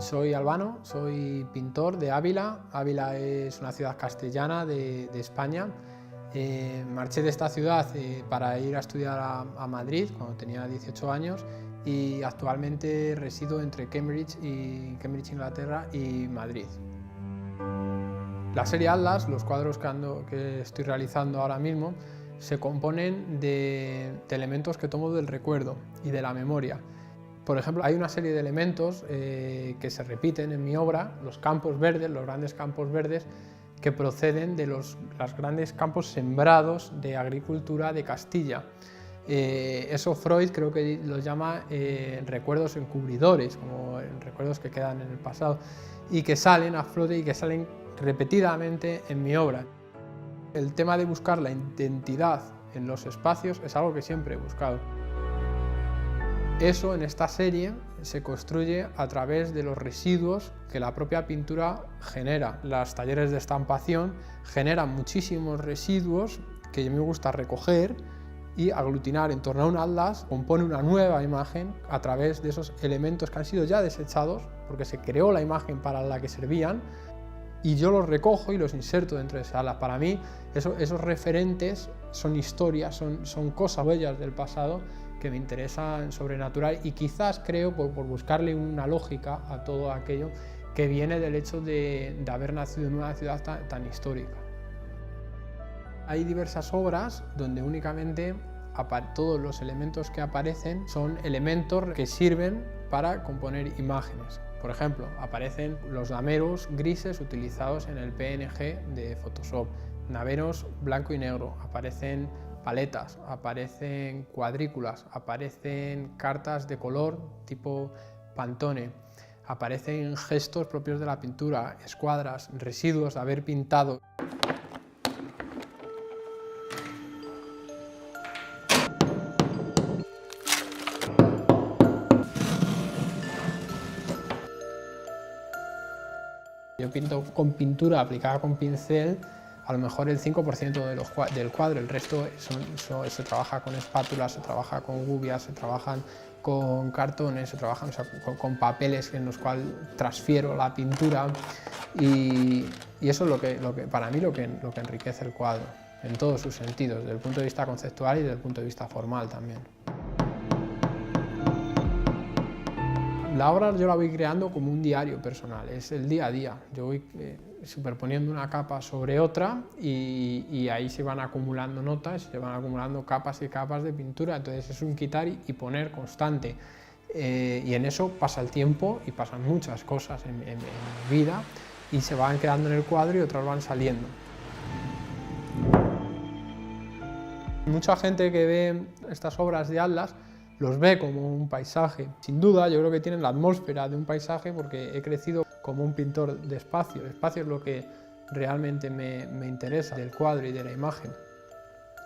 Soy Albano, soy pintor de Ávila. Ávila es una ciudad castellana de España. Marché de esta ciudad para ir a estudiar a Madrid cuando tenía 18 años y actualmente resido entre Cambridge, Inglaterra y Madrid. La serie Atlas, los cuadros que estoy realizando ahora mismo, se componen de elementos que tomo del recuerdo y de la memoria. Por ejemplo, hay una serie de elementos que se repiten en mi obra, los campos verdes, los grandes campos verdes, que proceden de los grandes campos sembrados de agricultura de Castilla. Eso Freud creo que lo llama recuerdos encubridores, como recuerdos que quedan en el pasado y que salen a flote y que salen repetidamente en mi obra. El tema de buscar la identidad en los espacios es algo que siempre he buscado. Eso en esta serie se construye a través de los residuos que la propia pintura genera. Los talleres de estampación generan muchísimos residuos que a mí me gusta recoger y aglutinar en torno a un atlas, compone una nueva imagen a través de esos elementos que han sido ya desechados, porque se creó la imagen para la que servían, y yo los recojo y los inserto dentro de ese atlas. Para mí esos referentes son historias, son cosas bellas del pasado que me interesan sobrenatural y quizás creo por buscarle una lógica a todo aquello que viene del hecho de haber nacido en una ciudad tan histórica. Hay diversas obras donde únicamente todos los elementos que aparecen son elementos que sirven para componer imágenes. Por ejemplo, aparecen los dameros grises utilizados en el PNG de Photoshop, dameros blanco y negro, aparecen paletas, aparecen cuadrículas, aparecen cartas de color tipo Pantone, aparecen gestos propios de la pintura, escuadras, residuos de haber pintado. Yo pinto con pintura aplicada con pincel a lo mejor el 5% del cuadro, el resto se trabaja con espátulas, se trabaja con gubias, se trabajan con cartones, se trabajan con papeles en los cuales transfiero la pintura y eso es lo que para mí lo que enriquece el cuadro en todos sus sentidos, desde el punto de vista conceptual y desde el punto de vista formal también. La obra yo la voy creando como un diario personal, es el día a día. Yo voy superponiendo una capa sobre otra y ahí se van acumulando notas, se van acumulando capas y capas de pintura, entonces es un quitar y poner constante. Y en eso pasa el tiempo y pasan muchas cosas en mi vida y se van quedando en el cuadro y otras van saliendo. Mucha gente que ve estas obras de Atlas los ve como un paisaje. Sin duda, yo creo que tienen la atmósfera de un paisaje porque he crecido como un pintor de espacio. El espacio es lo que realmente me interesa del cuadro y de la imagen.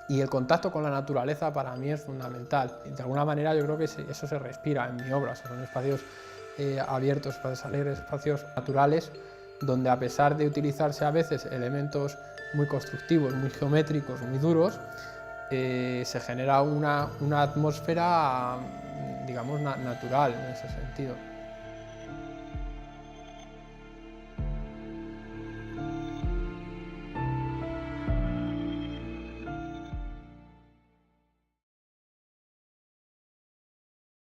Y el contacto con la naturaleza para mí es fundamental. De alguna manera yo creo que eso se respira en mi obra. O sea, son espacios abiertos, espacios alegres, espacios naturales, donde a pesar de utilizarse a veces elementos muy constructivos, muy geométricos, muy duros, se genera una atmósfera, digamos, natural en ese sentido.